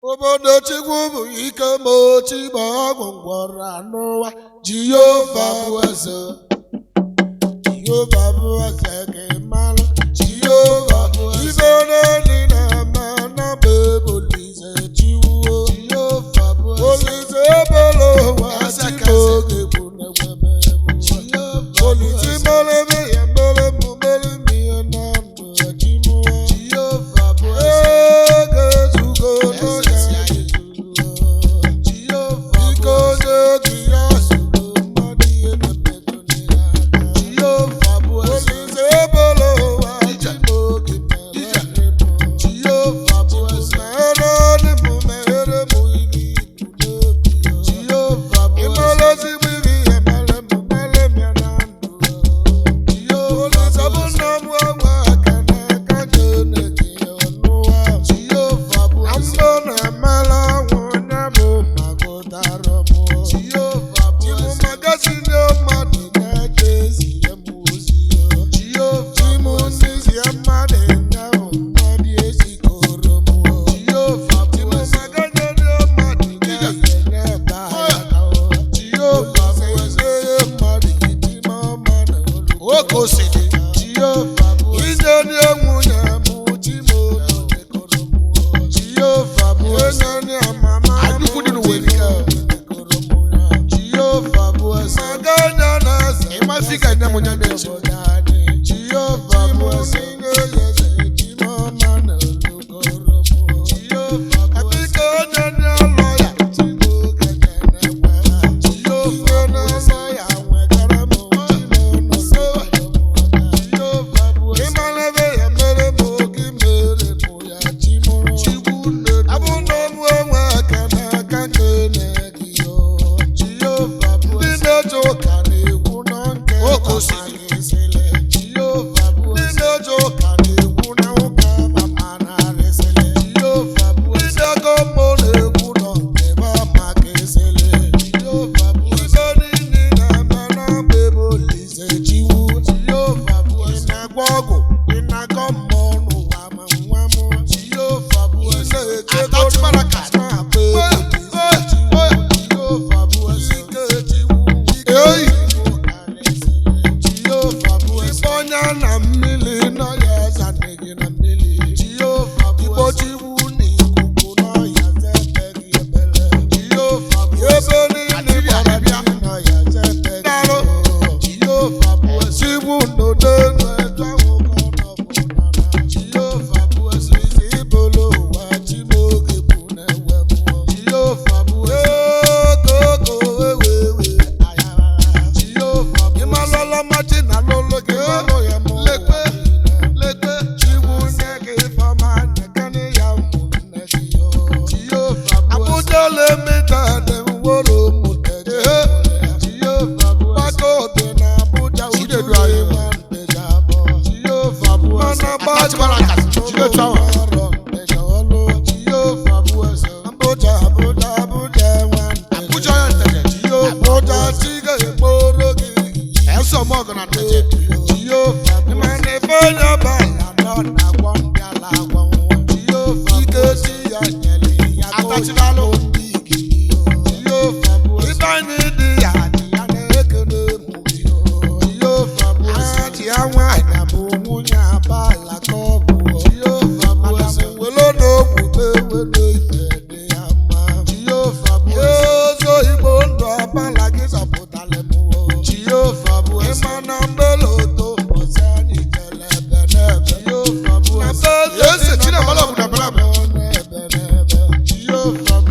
obodo Chukwu bụ ike ma ochi ma ọgwụ ngwọrọ n'ụwa. Jehova bụ eze, Jehova bụ eze ka ị mara. Jehova bụ eze n'elu na-eme na bụ Olise Chiwo. Jehova bụ Olise ebere ụwa Chukwu oge bụ na-enwebe Olise mere ebe ya mere mụ mere m ihe na ndụ Chiwo. Jehova bụ eze ezugo n'oge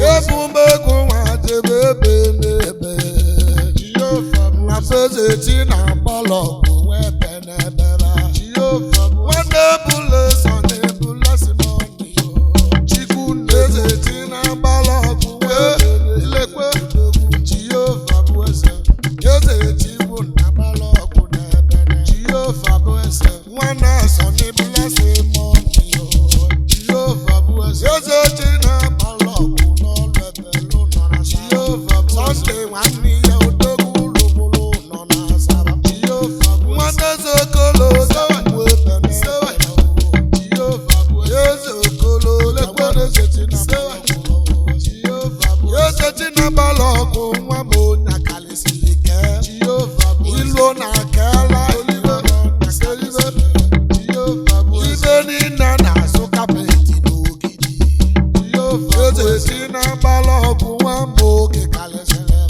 Yes, na balọgụ nwa m onye kalịsịrị ke ilo na kela ibe niile na-azụ kapeti n'ogidi eze na balọgụ nwa m oge kalịsịrị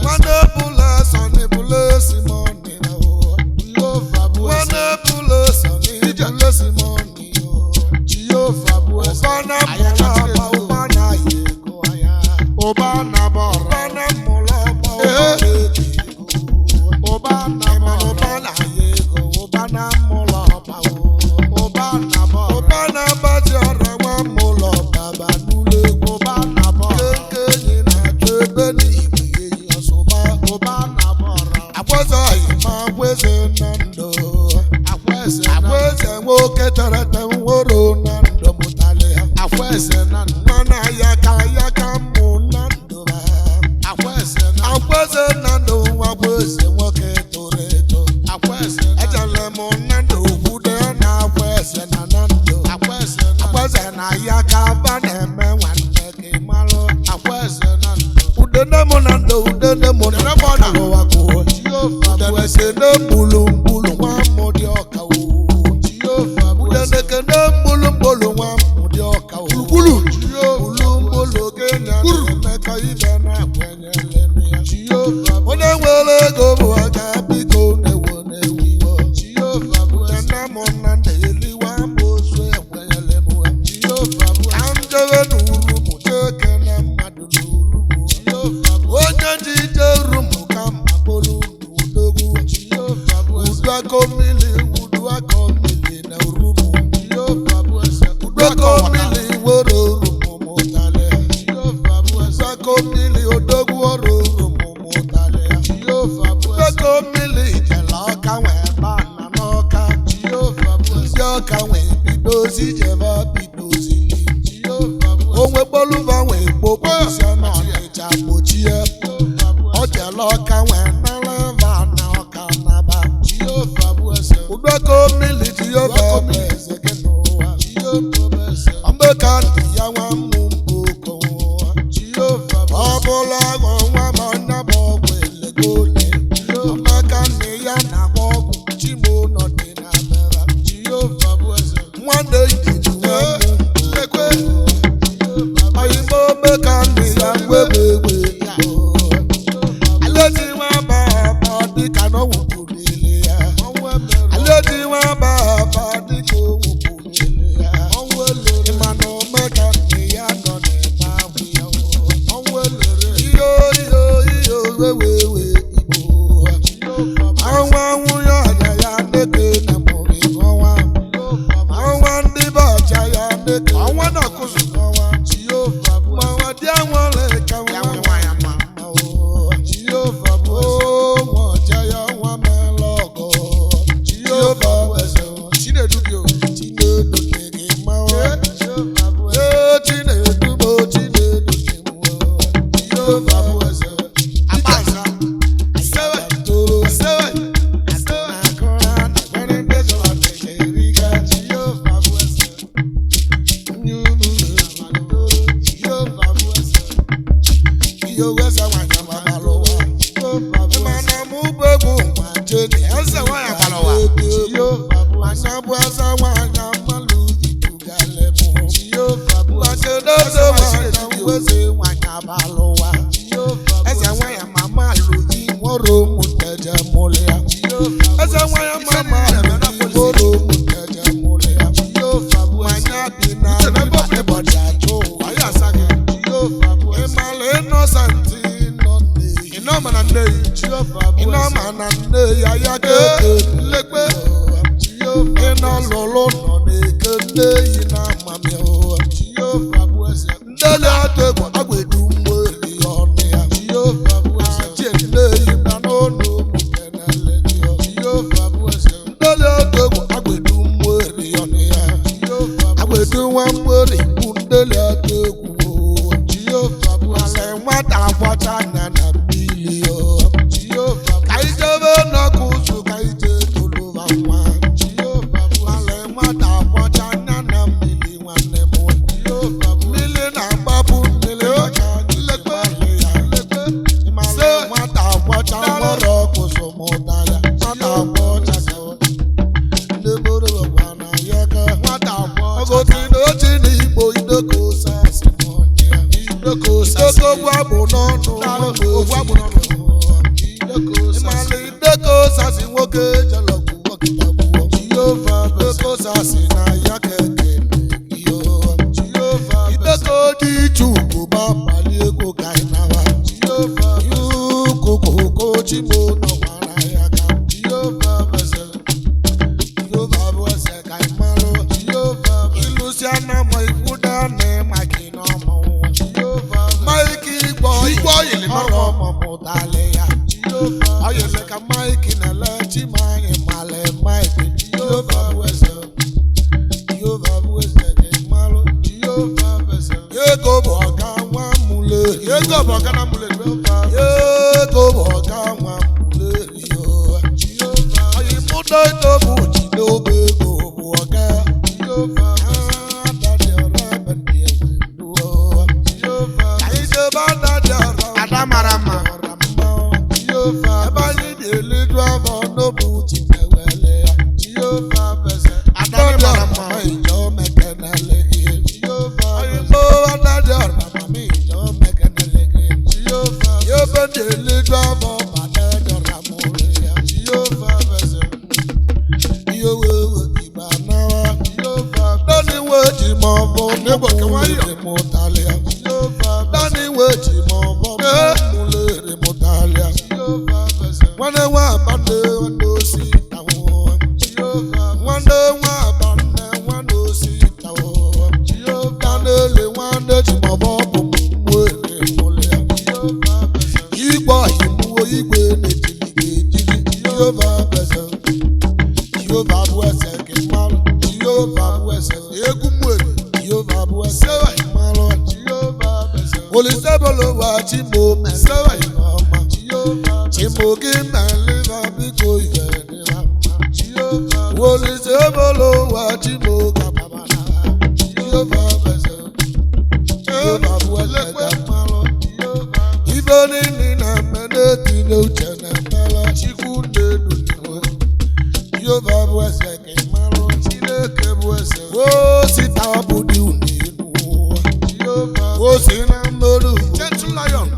nwanne bụla sọni bụla simoni nwanne bụla sọni bụla simoni ụbana mụla ọba ụbana yego ụbana bọrọ ụbana mụla ọba ụbana yego ụbana mụla ọba ụbana bọrọ ụbana baji ọrọ nwa mụla ọba banule ụbana bọrọ kenkenyi na-achọ ebe n'igwe eyi ọsụba ụbana bọrọ akwụzọ ma akwụzọ na ndụ akwụzọ nwoke terete nworo na ndụ mụtali ha akwụzọ na nwana ya ka mụ na ndụ ha akwụzọ na ndụ nwa akwụzọ nwoke toro eto akwụzọ ejele m na ndụ kwude na akwụzọ na ndụ akwụzọ na ya ka ba na-eme nwanne gị malụ akwụzọ na ndụ udene mụ na ndụ udene mụ na ụwa kwuo udene se na mbulu nwa mụ dị ọka udene ke na mbulu nwa mụ dị ọka mbulu gị na-emekọ ibe na-akwenyere m ya onye nwere ego bụ ọja biko na-ewo na-ewiwo udene mụ na ndị eliwa mbụ ozu ekwenyere m ya ka m jebe n'uru mụ jeke na mmadụ n'uru mụ onye ji ije uru mụ ka mma bụrụ udogwu uduako mmiri na uru mụ uduako mmiri were uru mụ mụtali uduako mmiri odogwu ọrụ uru mụ mụtali uduako mmiri jela ọka nwee bana n'ọka ndị ọka nwee bidozi jebe bidozili onwe kpoluba nwee kpokpo isi na ọnịcha gbochie ọ jela ọka nwee naleva na ọka naba uduako mmiri Jehova bụ eze gị n'ụwa ọmbeka ndị ya nwa mmụ mbụ ụwa ọ bụla ọgwụ nwa ma ọnya bụ ọgwụ elegole ọmbeka nne ya na-agba ọgwụ chimo nọ dị na mera nwanne idiji nwa mmụ oyime omeka nne ya mgbegbe alezi nwa ba dịka n'ọwụpụ n'ile ya alezi nwa ba dịka owụpụ n'ile ya ịma na omeka nne ya nọ n'ebe ahụ ya iyo wewewe igbo anwụ ya ọnya ya neke na mụrụ ọnwa ọnwa ndị be ọcha ya neke ọnwa na akụzụ ọnwa manwa dị anwụle ka nwa Jehova bụ nwa ọcha ya nwa mela ọgọ Jehova bụ eze Chinedu gị Chinedu gị mawa Chinedu bụ Chinedu gị mụọ Jehova bụ eze akpaza sewe akụra na nwere mbezo ọdịghịrịga Jehova bụ eze nyumu Jehova bụ eze iyo weze nwanyị agbalụwa mana mụ bụ egwu nwa jeni eze nwanyị agbalụwa mana bụ eze nwanyị amalụ itugale mụ makedoze nwanyị weze nwanyị agbalụwa eze nwanyị mama lụzi nworo mụteje mụlụ ya eze nwanyị mama lụzi nworo mụteje mụlụ ya nwanyị dị na ịbọdị achụ ịmalụ ịnọsantị ịnọma na nne ya ya ga-eke nlekpe ịnọ lụlụ nọ na-eke nne yi na amami ndeli atụ egwu agwedu mmeri ọnụ ya achị nne yi na n'ụlọ ụmụkenele ndeli atụ egwu agwedu mmeri ọnụ ya agwedu nwa mmeri bụ ndeli atụ egwu ala nwata akwọcha anya na mmiri ka ijebe n'ọkụ ụzụ ka ije toluba nwa ala nwata akwọcha anya na mmiri nwanne m mmiri na-agbapụ mmiri maka nlekpe ogwu abụ n'ọnụ ogwu abụ n'ọnụ ịmalị ideko sasị nwoke jelọgwụ nwoke Jehova ideko sasị na ya keke Jehova ideko dị iche ugwu ba mali ego ka ị nawa Jehova yukokoko chimo nọwara ya ka Jehova bezere Jehova bụ eze ka ị marụ Jehova ilusiana ma ikwuda na ịmaki n'ọmụ Jehova maiki igbo oyili ọrụ ọmụmụtali ya Jehova oyili ka maiki na-ele chimanyị male maiki Jehova bụ eze Jehova bụ eze ka ị marụ Jehova bụ eze ego bụ ọga nwa mule ego bụ ọga na mule ego bụ ọga nwa mule Jehova oyi mụdo ito bụ jide obe ego bụ ọga Jehova Adamarama Jehova abanye dele drama no buti pewele Jehova bese Adamarama ijo mekenele Jehova ayo Adamarama ijo mekenele Jehova yebe dele drama badada ramore Jehova bese yowe ibanawa Jehova dani weji mobo nebo kewayo motalia Jehova dani weji mobo mulere motalia Jehova bese wane wa bande wando si tawo Jehova wane wa bande wando si tawo Jehova nele wane ji mobo mulere molia Jehova bese igbo imuwo igwe nejilige Jehova bese Jehova bụ eze ke mmalụ Jehova bụ eze egwu mwere Jehova bụ eze mmalụ Jehova bụ eze Olisebolo wa chimo mesewa ọma Jehova chimo gị na-eleba biko ihe dịra mma Jehova Olisebolo wa chimo gababara Jehova bụ eze Jehova bụ eze ke mmalụ Jehova ibe niile na-eme na-etinye uche na-emela Chukwu na-edu n'iwe Jehova bụ eze ka ị marụ Chineke bụ eze osita bụ dị unu Jehova osi na mmeri Gentle Lion